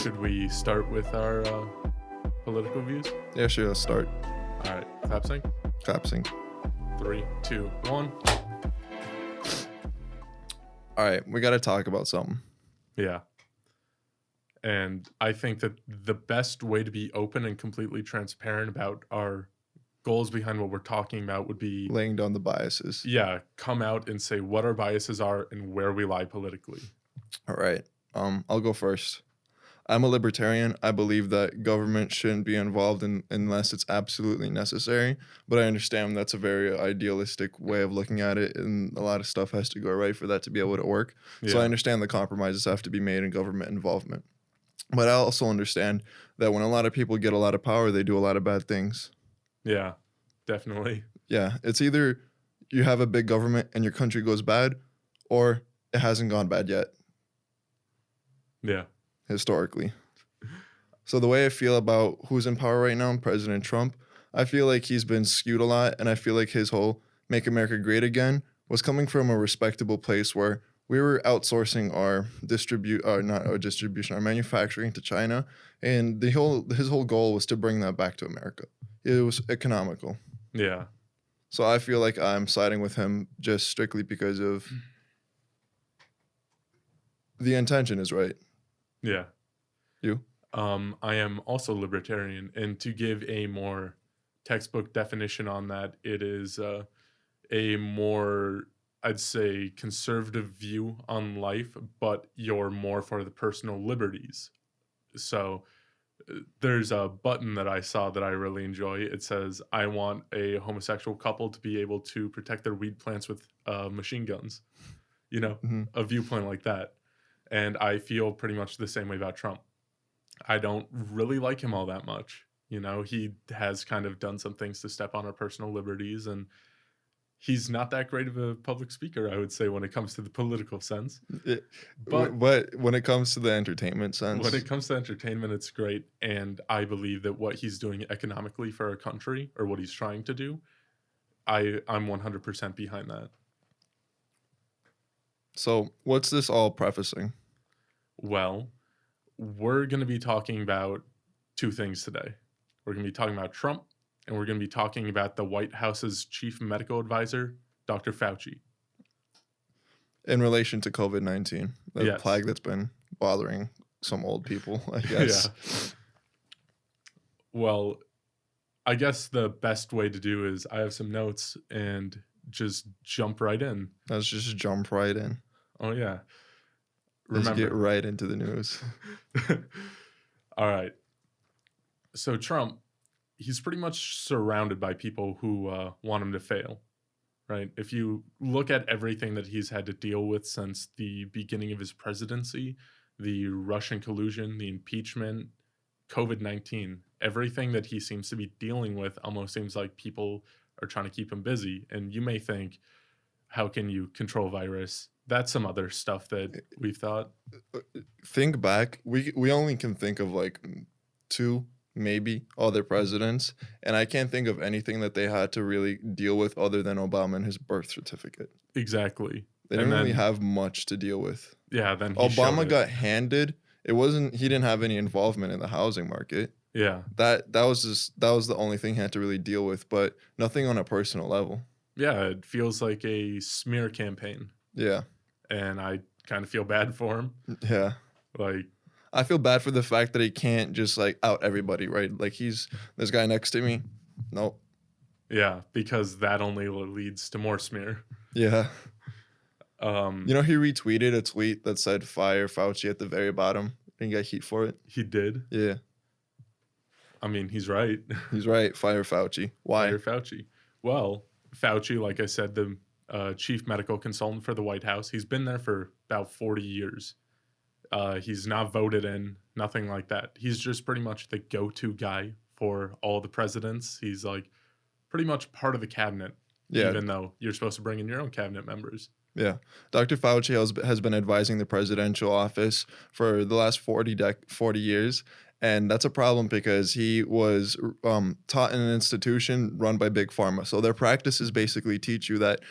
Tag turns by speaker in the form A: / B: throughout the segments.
A: Should we start with our political views?
B: Yeah, sure, let's start.
A: All right, clap sync.
B: Collapsing.
A: 3, 2, 1.
B: All right, we got to talk about something.
A: Yeah. And I think that the best way to be open and completely transparent about our goals behind what we're talking about would be,
B: Laying down the biases.
A: yeah, come out and say what our biases are and where we lie politically.
B: All right, I'll go first. I'm a libertarian. I believe that government shouldn't be involved unless it's absolutely necessary. But I understand that's a very idealistic way of looking at it, and a lot of stuff has to go right for that to be able to work.
A: Yeah.
B: So I understand the compromises have to be made in government involvement. But I also understand that when a lot of people get a lot of power, they do a lot of bad things.
A: Yeah, definitely.
B: Yeah, it's either you have a big government and your country goes bad, or it hasn't gone bad yet,
A: Yeah.
B: historically. So the way I feel about who's in power right now, President Trump, I feel like he's been skewed a lot, and I feel like his whole "Make America Great Again" was coming from a respectable place where we were outsourcing our manufacturing to China, and his whole goal was to bring that back to America. It was economical.
A: Yeah.
B: So I feel like I'm siding with him just strictly because of the intention is right.
A: Yeah.
B: You?
A: I am also libertarian, and to give a more textbook definition on that, it is a more, I'd say, conservative view on life, but you're more for the personal liberties. So there's a button that I saw that I really enjoy. It says, I want a homosexual couple to be able to protect their weed plants with machine guns. You know, a viewpoint like that. And I feel pretty much the same way about Trump. I don't really like him all that much. You know, he has kind of done some things to step on our personal liberties, and he's not that great of a public speaker, I would say, when it comes to the political sense.
B: But when it comes to the entertainment sense,
A: When it comes to entertainment, it's great. And I believe that what he's doing economically for our country, or what he's trying to do, I'm 100% behind that.
B: So what's this all prefacing?
A: Well, we're going to be talking about two things today. We're going to be talking about Trump, and we're going to be talking about the White House's chief medical advisor, Dr. Fauci.
B: In relation to COVID-19, the
A: Yes.
B: plague that's been bothering some old people, I guess.
A: Yeah. Well, I guess the best way to do is I have some notes and just jump right in.
B: Let's just jump right in.
A: Oh, yeah.
B: Let's
A: Remember.
B: get right into the news.
A: All right. So Trump, he's pretty much surrounded by people who want him to fail, right? If you look at everything that he's had to deal with since the beginning of his presidency, the Russian collusion, the impeachment, COVID-19, everything that he seems to be dealing with almost seems like people are trying to keep him busy. And you may think, how can you control virus? That's some other stuff that we've thought.
B: Think back. We only can think of like two, maybe, other presidents, and I can't think of anything that they had to really deal with other than Obama and his birth certificate.
A: Exactly.
B: They didn't really have much to deal with.
A: Yeah, then
B: Obama got handed. He didn't have any involvement in the housing market.
A: Yeah.
B: That was the only thing he had to really deal with, but nothing on a personal level.
A: Yeah, it feels like a smear campaign.
B: Yeah.
A: And I kind of feel bad for him.
B: Yeah.
A: Like,
B: I feel bad for the fact that he can't just like out everybody, right? Like this guy next to me. Nope.
A: yeah, because that only leads to more smear.
B: Yeah.
A: He
B: retweeted a tweet that said "Fire Fauci" at the very bottom and got heat for it.
A: He did.
B: Yeah.
A: I mean, he's right.
B: He's right. Fire Fauci. Why?
A: Fire Fauci. Well, Fauci, like I said, the chief medical consultant for the White House, he's been there for about 40 years. He's not voted in, nothing like that. He's just pretty much the go-to guy for all the presidents. He's like pretty much part of the cabinet, even though you're supposed to bring in your own cabinet members.
B: Yeah. Dr. Fauci has been advising the presidential office for the last 40 years. And that's a problem because he was taught in an institution run by Big Pharma. So their practices basically teach you that,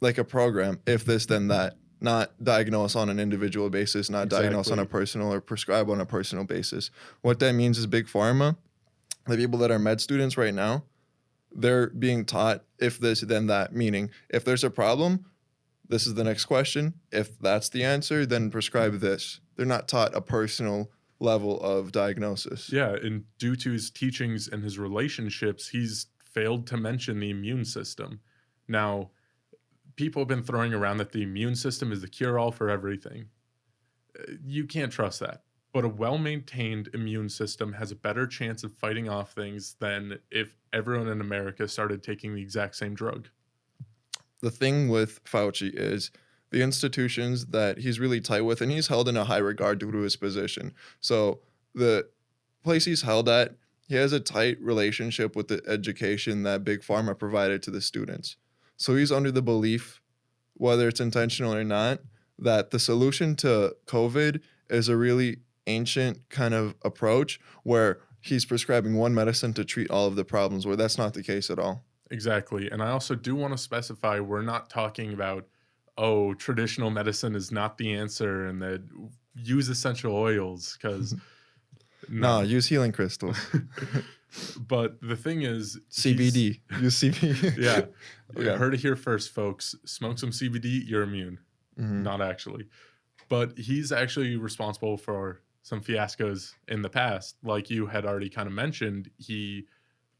B: like a program, if this, then that. not diagnose on an individual basis, not diagnose on a
A: Exactly.
B: personal or prescribe on a personal basis. What that means is big pharma, the people that are med students right now, they're being taught if this, then that, meaning if there's a problem, this is the next question. If that's the answer, then prescribe this. They're not taught a personal level of diagnosis.
A: Yeah, and due to his teachings and his relationships, he's failed to mention the immune system. Now, people have been throwing around that the immune system is the cure all for everything. You can't trust that. But a well maintained immune system has a better chance of fighting off things than if everyone in America started taking the exact same drug.
B: The thing with Fauci is the institutions that he's really tight with, and he's held in a high regard due to his position. So the place he's held at, he has a tight relationship with the education that Big Pharma provided to the students. So he's under the belief, whether it's intentional or not, that the solution to COVID is a really ancient kind of approach where he's prescribing one medicine to treat all of the problems, where that's not the case at all.
A: Exactly. And I also do want to specify we're not talking about, oh, traditional medicine is not the answer and that use essential oils because
B: No,
A: no.
B: use healing crystals.
A: But the thing is,
B: CBD. Use CBD.
A: yeah,
B: Okay.
A: heard it here first, folks. Smoke some CBD, you're immune.
B: Mhm.
A: Not actually. But he's actually responsible for some fiascos in the past. Like you had already kind of mentioned, he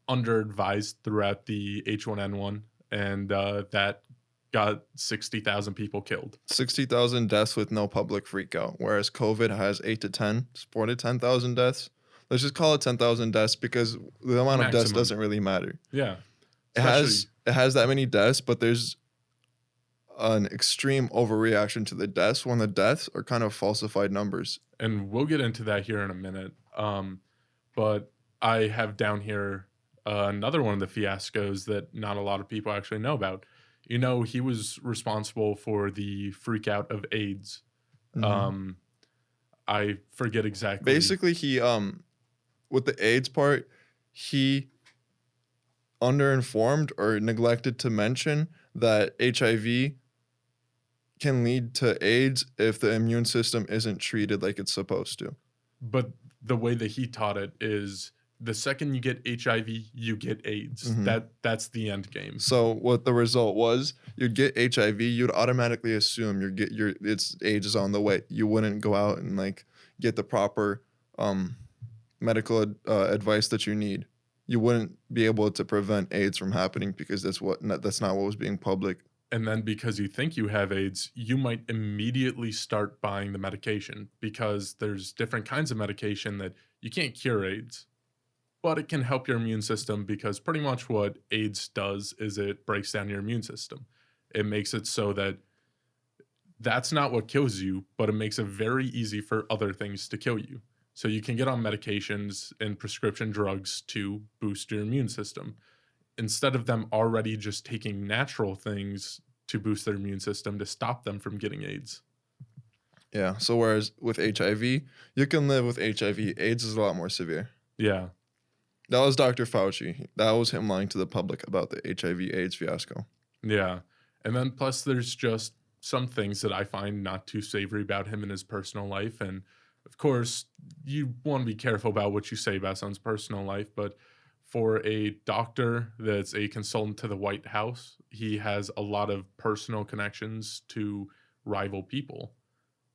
A: under-advised throughout the H1N1, and that got 60,000 people killed.
B: 60,000 deaths with no public freakout, whereas COVID has 8 to 10, 4 to 10,000 deaths. Let's just call it 10,000 deaths because the amount of deaths
A: Maximum.
B: doesn't really matter.
A: Yeah.
B: It has that many deaths, but there's an extreme overreaction to the deaths when the deaths are kind of falsified numbers.
A: And we'll get into that here in a minute. But I have down here another one of the fiascos that not a lot of people actually know about. You know, he was responsible for the freak out of AIDS.
B: Mhm.
A: I forget exactly.
B: Basically, he with the AIDS part, he underinformed or neglected to mention that HIV can lead to AIDS if the immune system isn't treated like it's supposed to.
A: But the way that he taught it is the second you get HIV, you get AIDS.
B: Mhm.
A: That's the end game.
B: So what the result was, you'd get HIV, you'd automatically assume it's AIDS is on the way. You wouldn't go out and like get the proper medical advice that you need. You wouldn't be able to prevent AIDS from happening because that's not what was being public.
A: And then because you think you have AIDS, you might immediately start buying the medication because there's different kinds of medication that you can't cure AIDS, but it can help your immune system because pretty much what AIDS does is it breaks down your immune system. It makes it so that that's not what kills you, but it makes it very easy for other things to kill you. So you can get on medications and prescription drugs to boost your immune system instead of them already just taking natural things to boost their immune system to stop them from getting AIDS.
B: Yeah. So whereas with HIV, you can live with HIV. AIDS is a lot more severe.
A: Yeah.
B: That was Dr. Fauci. That was him lying to the public about the HIV/AIDS fiasco.
A: Yeah. And then plus there's just some things that I find not too savory about him in his personal life. And of course, you want to be careful about what you say about someone's personal life, but for a doctor that's a consultant to the White House, he has a lot of personal connections to rival people.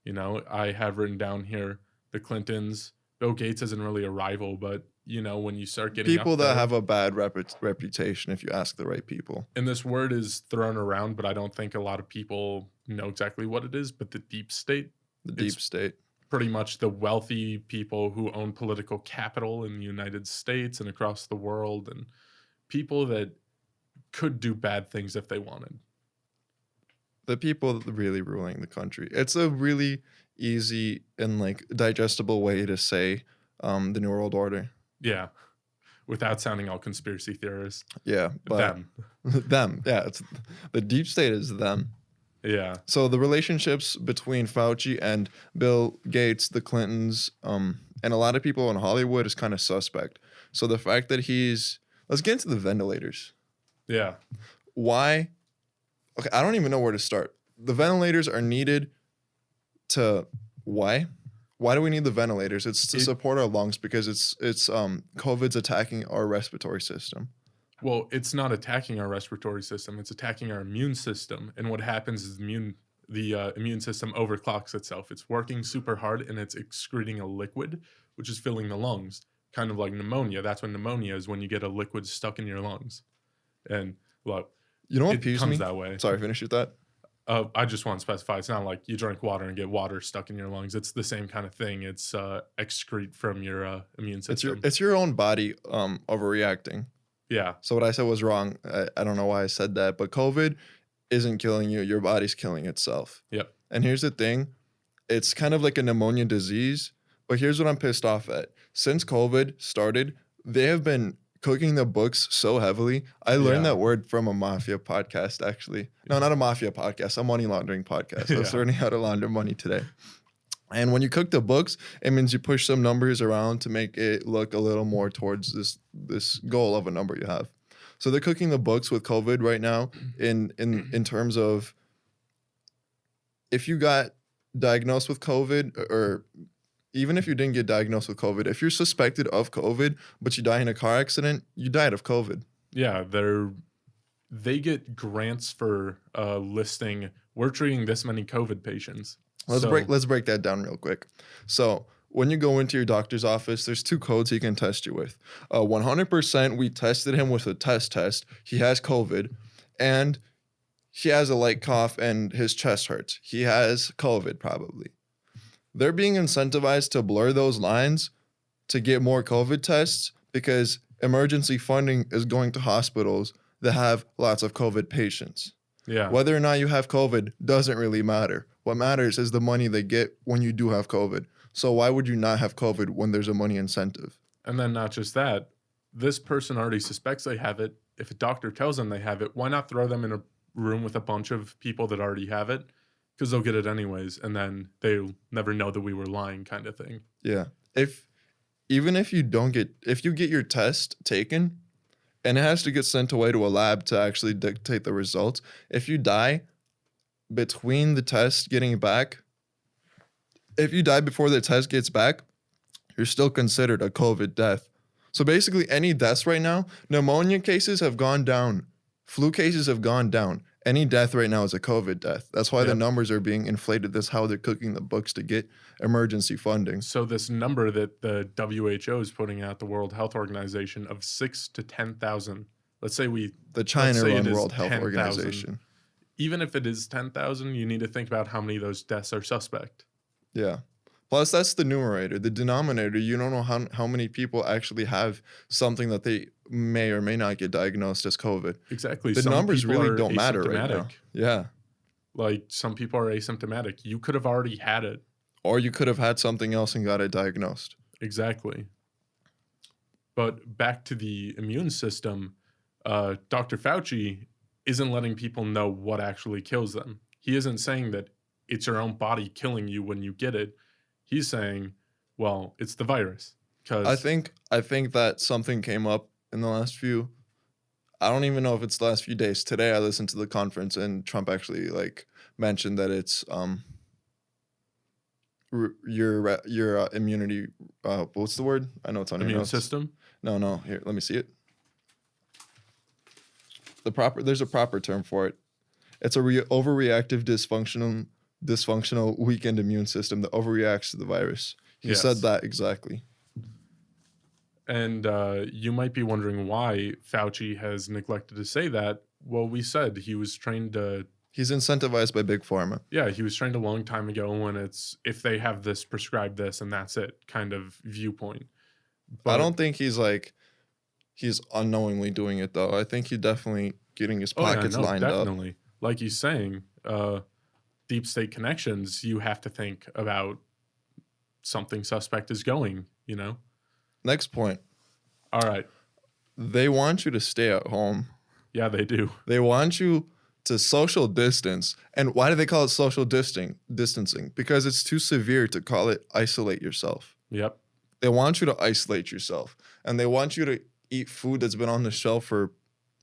A: You know, I have written down here the Clintons. Bill Gates isn't really a rival, but you know, when you start getting
B: People
A: up
B: that
A: there,
B: have a bad reputation, if you ask the right people.
A: and this word is thrown around, but I don't think a lot of people know exactly what it is. But the deep state,
B: The
A: It's-
B: deep state.
A: pretty much the wealthy people who own political capital in the United States and across the world, and people that could do bad things if they wanted.
B: The people really ruling the country. It's a really easy and like digestible way to say the New World Order.
A: Yeah, without sounding all conspiracy theorists.
B: Yeah, but
A: Them.
B: them. Yeah, it's the deep state is them.
A: Yeah.
B: So the relationships between Fauci and Bill Gates, the Clintons, and a lot of people in Hollywood is kind of suspect. So the fact that let's get into the ventilators.
A: Yeah.
B: Why? Okay, I don't even know where to start. the ventilators are needed to why? Why do we need the ventilators? It's to support our lungs because it's COVID's attacking our respiratory system.
A: Well, it's not attacking our respiratory system, it's attacking our immune system. And what happens is the immune system overclocks itself. It's working super hard and it's excreting a liquid, which is filling the lungs, kind of like pneumonia. That's what pneumonia is, when you get a liquid stuck in your lungs. And well,
B: You know what
A: it
B: peeves
A: comes
B: me?
A: that way.
B: Sorry, finish your thought.
A: I just want to specify, it's not like you drink water and get water stuck in your lungs. It's the same kind of thing. It's excrete from your immune system.
B: It's your own body overreacting.
A: Yeah.
B: So what I said was wrong. I don't know why I said that, but COVID isn't killing you. Your body's killing itself.
A: Yep.
B: And here's the thing. It's kind of like a pneumonia disease, but here's what I'm pissed off at. Since COVID started, they have been cooking the books so heavily. I learned that word from a mafia podcast, actually. No, not a mafia podcast, a money laundering podcast. I was learning how to launder money today. And when you cook the books, it means you push some numbers around to make it look a little more towards this goal of a number you have. So they're cooking the books with COVID right now in terms of if you got diagnosed with COVID, or even if you didn't get diagnosed with COVID, if you're suspected of COVID, but you die in a car accident, you died of COVID.
A: Yeah, they get grants for listing, we're treating this many COVID patients.
B: Let's break that down real quick. So when you go into your doctor's office, there's 2 codes he can test you with. 100%, we tested him with a test. He has COVID, and he has a light cough and his chest hurts. He has COVID probably. They're being incentivized to blur those lines to get more COVID tests because emergency funding is going to hospitals that have lots of COVID patients.
A: Yeah.
B: Whether or not you have COVID doesn't really matter. What matters is the money they get when you do have COVID. So why would you not have COVID when there's a money incentive?
A: And then not just that, this person already suspects they have it. If a doctor tells them they have it, why not throw them in a room with a bunch of people that already have it? Because they'll get it anyways, and then they'll never know that we were lying, kind of thing.
B: Yeah. If you get your test taken, and it has to get sent away to a lab to actually dictate the results. If you die between the test getting back, if you die before the test gets back, you're still considered a COVID death. So basically any deaths right now, pneumonia cases have gone down. Flu cases have gone down. Any death right now is a COVID death. That's why the numbers are being inflated. That's how they're cooking the books to get emergency funding.
A: So this number that the WHO is putting out, the World Health Organization, of 6 to 10,000. Let's say
B: the China-run World
A: 10,
B: Health Organization.
A: Even if it is 10,000, you need to think about how many of those deaths are suspect.
B: Yeah. Plus, that's the numerator. The denominator, you don't know how many people actually have something that they may or may not get diagnosed as COVID.
A: Exactly.
B: The numbers really don't matter right now. Yeah.
A: Like, some people are asymptomatic. You could have already had it.
B: Or you could have had something else and got it diagnosed.
A: Exactly. But back to the immune system, Dr. Fauci isn't letting people know what actually kills them. He isn't saying that it's your own body killing you when you get it. He's saying, well, it's the virus.
B: I think that something came up in the last few, I don't even know if it's the last few days. Today I listened to the conference and Trump actually mentioned that it's your immunity, what's the word? I know it's on your
A: immune
B: notes.
A: System?
B: No, here, let me see it. There's a proper term for it. It's a overreactive dysfunctional weakened immune system that overreacts to the virus. He said that exactly.
A: And you might be wondering why Fauci has neglected to say that. Well, we said he was trained to...
B: He's incentivized by Big Pharma.
A: Yeah, he was trained a long time ago when it's, if they have this, prescribe this, and that's it kind of viewpoint. But
B: I don't think he's unknowingly doing it, though. I think he's definitely getting his pockets lined
A: definitely. Like he's saying, deep state connections, you have to think about something suspect is going, you know?
B: Next point.
A: All right.
B: They want you to stay at home.
A: Yeah, they do.
B: They want you to social distance. And why do they call it social distancing? Because it's too severe to call it isolate yourself.
A: Yep.
B: They want you to isolate yourself. And they want you to eat food that's been on the shelf for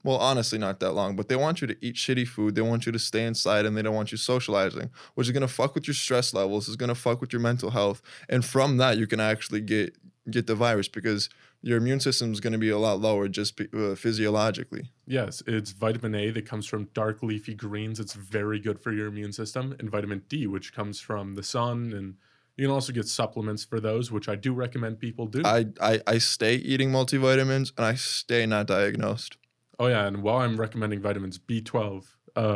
B: Well, honestly, not that long, but they want you to eat shitty food. They want you to stay inside and they don't want you socializing, which is going to fuck with your stress levels, is going to fuck with your mental health. And from that, you can actually get the virus because your immune system is going to be a lot lower just physiologically.
A: Yes, it's vitamin A that comes from dark leafy greens. It's very good for your immune system, and vitamin D, which comes from the sun. And you can also get supplements for those, which I do recommend people do.
B: I stay eating multivitamins and I stay not diagnosed.
A: Oh, yeah. And while I'm recommending vitamins, B12,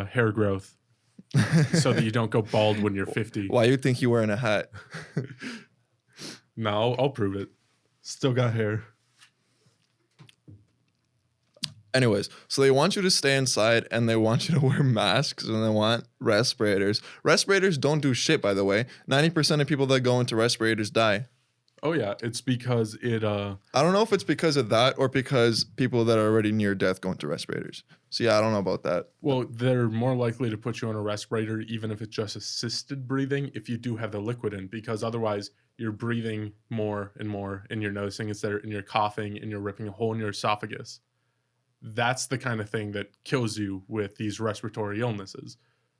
A: hair growth, so that you don't go bald when you're 50.
B: Why you think you're wearing a hat?
A: No, I'll prove it. Still got hair.
B: Anyways, so they want you to stay inside and they want you to wear masks and they want respirators. Respirators don't do shit, by the way. 90% of people that go into respirators die.
A: Oh, yeah. It's because it...
B: I don't know if it's because of that or because people that are already near death go into respirators. So yeah, I don't know about that.
A: Well, they're more likely to put you on a respirator, even if it's just assisted breathing, if you do have the liquid in, because otherwise you're breathing more and more and you're noticing it's there and you're coughing and you're ripping a hole in your esophagus. That's the kind of thing that kills you with these respiratory illnesses.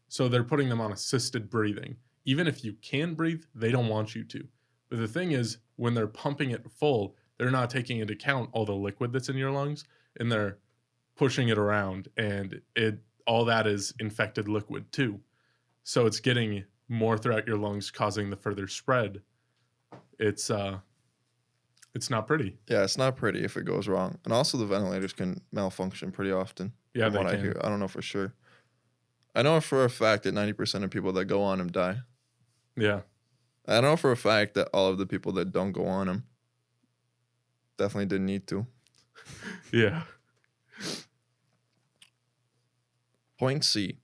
A: So they're putting them on assisted breathing. Even if you can breathe, they don't want you to. But the thing is, when they're pumping it full, they're not taking into account all the liquid that's in your lungs, and they're pushing it around, and all that is infected liquid too. So it's getting more throughout your lungs, causing the further spread. It's not pretty.
B: Yeah, it's not pretty if it goes wrong. And also the ventilators can malfunction pretty often.
A: Yeah,
B: from
A: they
B: what I
A: can.
B: hear. I don't know for sure. I know for a fact that 90% of people that go on them die.
A: Yeah.
B: I know for a fact that all of the people that don't go on them definitely didn't need to.
A: Yeah.
B: Point C.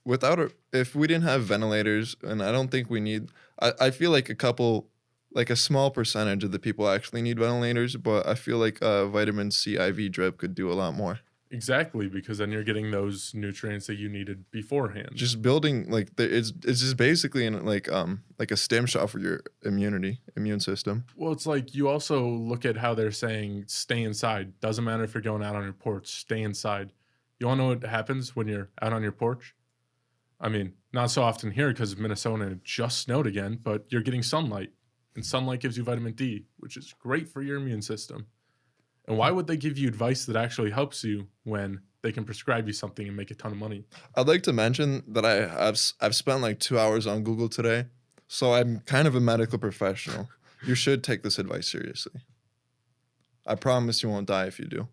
B: If we didn't have ventilators, and I don't think we need, I feel like a small percentage of the people actually need ventilators, but I feel like a vitamin C IV drip could do a lot more.
A: Exactly, because then you're getting those nutrients that you needed beforehand.
B: Just building it's just basically like a stem shot for your immune system.
A: Well, it's like you also look at how they're saying stay inside. Doesn't matter if you're going out on your porch, stay inside. You want to know what happens when you're out on your porch? I mean, not so often here because Minnesota it just snowed again, but you're getting sunlight. And sunlight gives you vitamin D, which is great for your immune system. And why would they give you advice that actually helps you when they can prescribe you something and make a ton of money?
B: I'd like to mention that I've spent like 2 hours on Google today, so I'm kind of a medical professional. You should take this advice seriously. I promise you won't die if you do.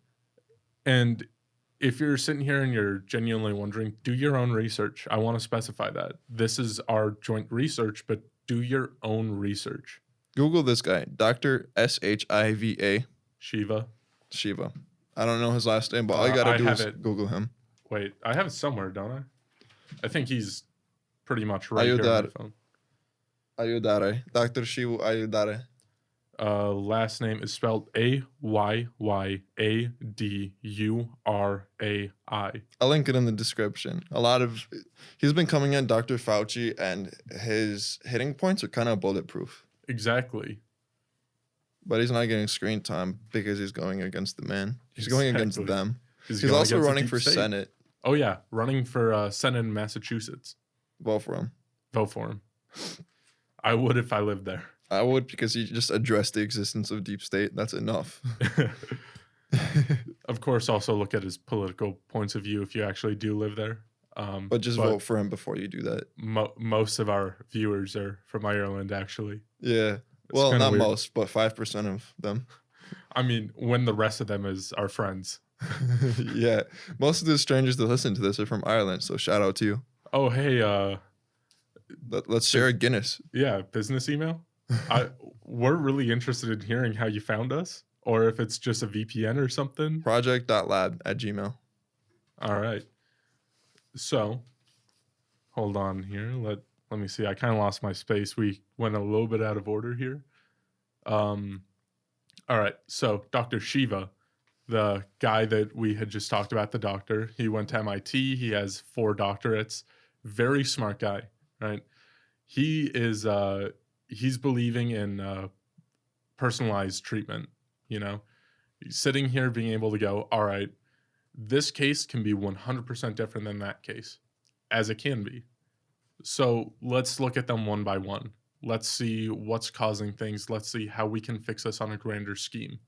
A: And if you're sitting here and you're genuinely wondering, do your own research. I want to specify that. This is our joint research, but do your own research.
B: Google this guy, Dr. Shiva. Shiva. I don't know his last name, but all you gotta do is Google him.
A: Wait, I have it somewhere, don't I? I think he's pretty much right here on my phone.
B: Ayudare. Dr. Shiva Ayudare.
A: Last name is spelled Ayyaadurrai.
B: I'll link it in the description. He's been coming in, Dr. Fauci, and his hitting points are kind of bulletproof.
A: Exactly.
B: But he's not getting screen time because he's going against the man. He's going against them. He's also running for Senate.
A: Oh, yeah. Running for Senate in Massachusetts.
B: Vote for him.
A: Vote for him. I would if I lived there.
B: I would because he just addressed the existence of deep state. That's enough.
A: Of course, also look at his political points of view if you actually do live there.
B: But vote for him before you do that.
A: Most of our viewers are from Ireland, actually.
B: Yeah. Well, not weird. Most, but 5% of them.
A: I mean, when the rest of them is our friends.
B: Yeah. Most of the strangers that listen to this are from Ireland, so shout out to you.
A: Oh, hey.
B: Let's share a Guinness.
A: Yeah, business email. We're really interested in hearing how you found us, or if it's just a VPN or something.
B: Project.lab@gmail.
A: All right. So, hold on here. Let me see. I kind of lost my space. We went a little bit out of order here. All right. So, Dr. Shiva, the guy that we had just talked about, the doctor, he went to MIT. He has 4 doctorates. Very smart guy, right? He is, he's believing in personalized treatment, you know? He's sitting here being able to go, all right, This case can be 100% different than that case, as it can be. So let's look at them one by one. Let's see what's causing things. Let's see how we can fix this on a grander scheme.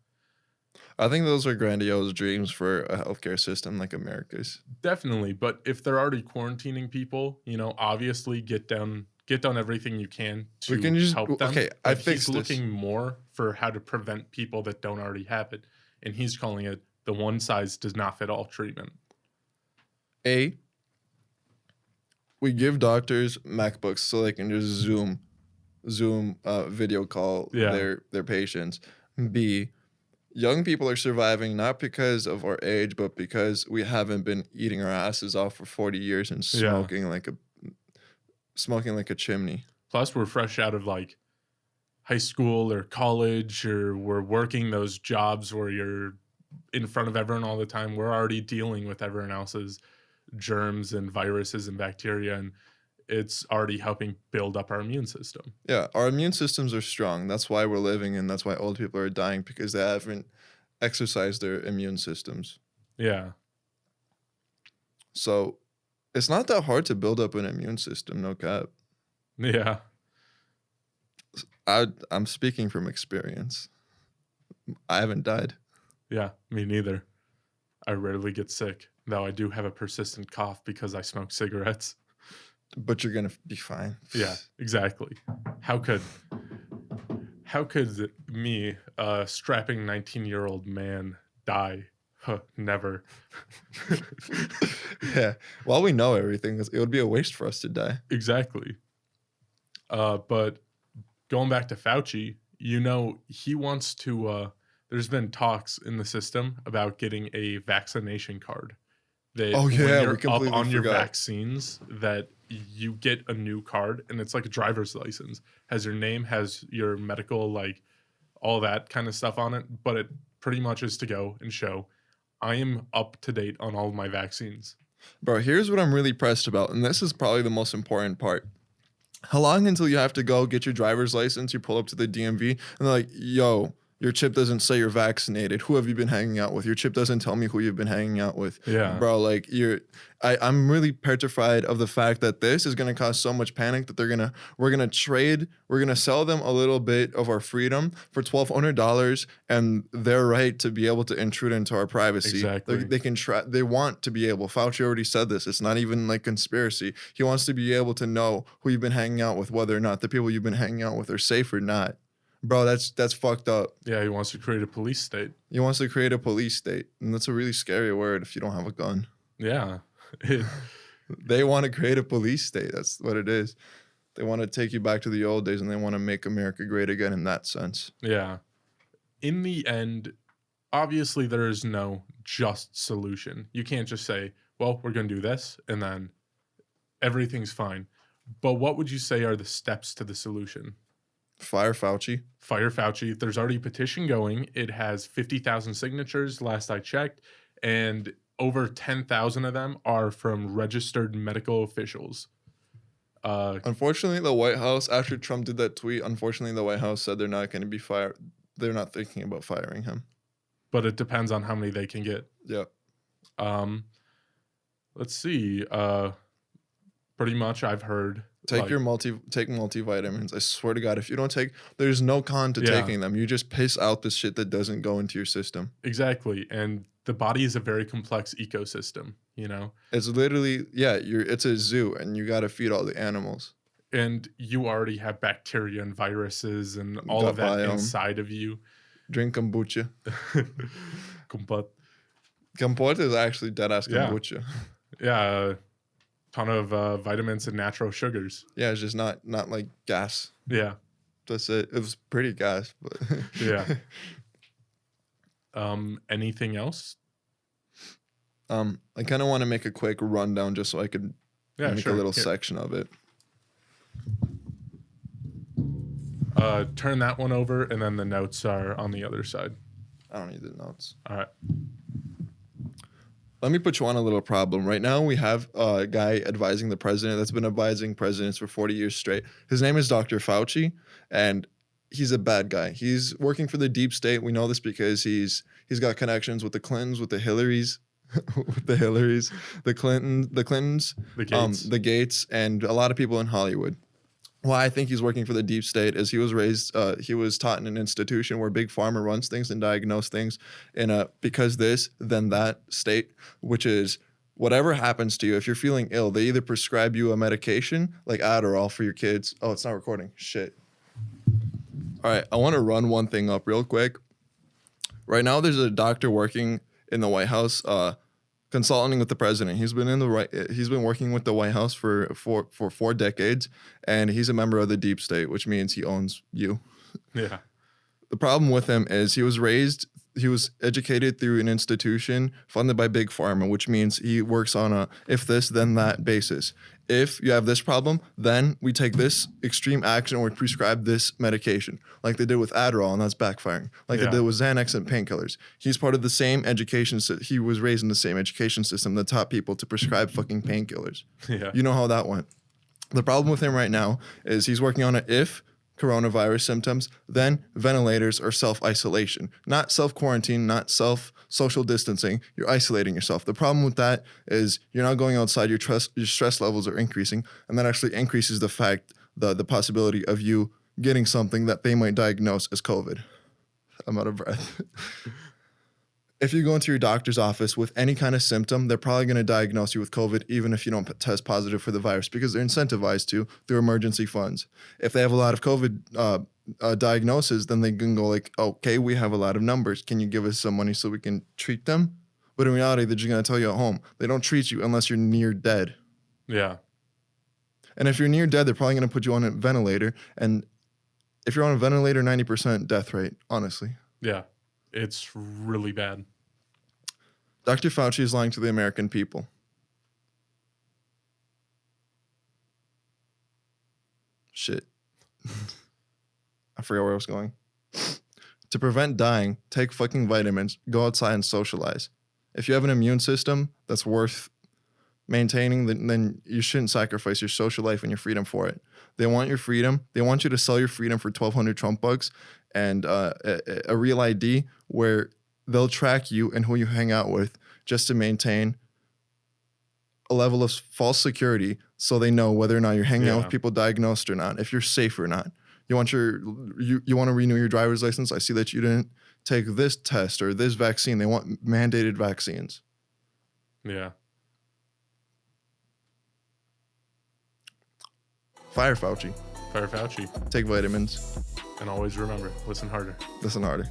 B: I think those are grandiose dreams for a healthcare system like America's.
A: Definitely, but if they're already quarantining people, obviously get down everything you can
B: We
A: to
B: can just
A: help them.
B: okay. I
A: But he's
B: fixed this.
A: looking more for how to prevent people that don't already have it, and he's calling it the one size does not fit all treatment.
B: We give doctors MacBooks so they can just Zoom video call
A: Yeah.
B: their patients. B, young people are surviving not because of our age, but because we haven't been eating our asses off for 40 years and
A: Yeah.
B: smoking like a chimney.
A: Plus, we're fresh out of like high school or college, or we're working those jobs where you're in front of everyone all the time. We're already dealing with everyone else's germs and viruses and bacteria, and it's already helping build up our immune system.
B: Yeah, our immune systems are strong. That's why we're living, and that's why old people are dying because they haven't exercised their immune systems.
A: Yeah.
B: So it's not that hard to build up an immune system, no cap.
A: Yeah.
B: I'm speaking from experience. I haven't died.
A: Yeah. Me neither. I rarely get sick, though I do have a persistent cough because I smoke cigarettes.
B: But you're gonna be fine.
A: Yeah, exactly. How could me, a strapping 19-year-old man, die? Huh, never.
B: Yeah. While we know everything, it would be a waste for us to die.
A: Exactly. But going back to Fauci, he wants to. There's been talks in the system about getting a vaccination card. That
B: Oh,
A: when
B: yeah, we
A: you're up
B: completely
A: on your
B: forgot.
A: vaccines, that you get a new card, and it's like a driver's license. Has your name, has your medical, like all that kind of stuff on it, but it pretty much is to go and show I am up to date on all of my vaccines.
B: Bro, here's what I'm really pressed about, and this is probably the most important part. How long until you have to go get your driver's license, you pull up to the DMV, and they're like, yo, your chip doesn't say you're vaccinated. Who have you been hanging out with? Your chip doesn't tell me who you've been hanging out with.
A: Yeah.
B: Bro, like I'm really petrified of the fact that this is gonna cause so much panic that we're gonna sell them a little bit of our freedom for $1,200 and their right to be able to intrude into our privacy.
A: Exactly.
B: They want to be able. Fauci already said this. It's not even like conspiracy. He wants to be able to know who you've been hanging out with, whether or not the people you've been hanging out with are safe or not. Bro, that's fucked up.
A: Yeah, he wants to create a police state.
B: He wants to create a police state, and that's a really scary word if you don't have a gun.
A: Yeah.
B: They want to create a police state. That's what it is. They want to take you back to the old days, and they want to make America great again in that sense.
A: Yeah. In the end, obviously there is no just solution. You can't just say, well, we're going to do this, and then everything's fine. But what would you say are the steps to the solution?
B: Fire Fauci.
A: Fire Fauci. There's already a petition going. It has 50,000 signatures last I checked, and over 10,000 of them are from registered medical officials.
B: Unfortunately, the White House, after Trump did that tweet, unfortunately, the White House said they're not going to be fired. They're not thinking about firing him.
A: But it depends on how many they can get.
B: Yeah.
A: Let's see. Pretty much I've heard.
B: Take multivitamins. I swear to God, if you don't take, there's no con to taking them. You just piss out the shit that doesn't go into your system.
A: Exactly. And the body is a very complex ecosystem,
B: It's literally, it's a zoo and you got to feed all the animals.
A: And you already have bacteria and viruses and all of that inside of you.
B: Drink kombucha.
A: Kompot
B: is actually dead-ass kombucha.
A: Yeah. Ton of vitamins and natural sugars.
B: Yeah, it's just not like gas.
A: Yeah.
B: That's it. It was pretty gas, but
A: yeah. Anything else?
B: I kind of want to make a quick rundown just so I could make a little section of it.
A: Turn that one over, and then the notes are on the other side.
B: I don't need the notes.
A: All right.
B: Let me put you on a little problem. Right now, we have a guy advising the president that's been advising presidents for 40 years straight. His name is Dr. Fauci, and he's a bad guy. He's working for the deep state. We know this because he's got connections with the Clintons, with the Hillarys. with the Hillarys, the Clintons,
A: The Gates.
B: the Gates, and a lot of people in Hollywood. Why I think he's working for the deep state is he was taught in an institution where big pharma runs things and diagnose things in a because this, then that state, which is whatever happens to you, if you're feeling ill, they either prescribe you a medication like Adderall for your kids. Oh, it's not recording. Shit. All right, I want to run one thing up real quick. Right now, there's a doctor working in the White House, consulting with the president. He's been working with the White House for 4 decades, and he's a member of the deep state, which means he owns you.
A: Yeah.
B: The problem with him is he was educated through an institution funded by Big Pharma, which means he works on a if this, then that basis. If you have this problem, then we take this extreme action or we prescribe this medication, like they did with Adderall, and that's backfiring. Like they did with Xanax and painkillers. He's part of the same education. He was raised in the same education system that taught people to prescribe fucking painkillers.
A: Yeah.
B: You know how that went. The problem with him right now is he's working on coronavirus symptoms, then ventilators or self-isolation. Not self-quarantine, not social distancing. You're isolating yourself. The problem with that is you're not going outside, your stress levels are increasing, and that actually increases the possibility of you getting something that they might diagnose as COVID. I'm out of breath. If you go into your doctor's office with any kind of symptom, they're probably going to diagnose you with COVID, even if you don't test positive for the virus, because they're incentivized to through emergency funds. If they have a lot of COVID diagnoses, then they can go like, okay, we have a lot of numbers. Can you give us some money so we can treat them? But in reality, they're just going to tell you at home. They don't treat you unless you're near dead.
A: Yeah.
B: And if you're near dead, they're probably going to put you on a ventilator. And if you're on a ventilator, 90% death rate, honestly.
A: Yeah. It's really bad.
B: Dr. Fauci is lying to the American people. Shit. I forgot where I was going. To prevent dying, take fucking vitamins, go outside and socialize. If you have an immune system that's worth maintaining, then you shouldn't sacrifice your social life and your freedom for it. They want your freedom. They want you to sell your freedom for 1,200 Trump bucks and a real ID where they'll track you and who you hang out with just to maintain a level of false security so they know whether or not you're hanging out with people diagnosed or not, if you're safe or not. You want you want to renew your driver's license? I see that you didn't take this test or this vaccine. They want mandated vaccines.
A: Yeah.
B: Fire Fauci.
A: Fire Fauci.
B: Take vitamins.
A: And always remember, listen harder.
B: Listen harder.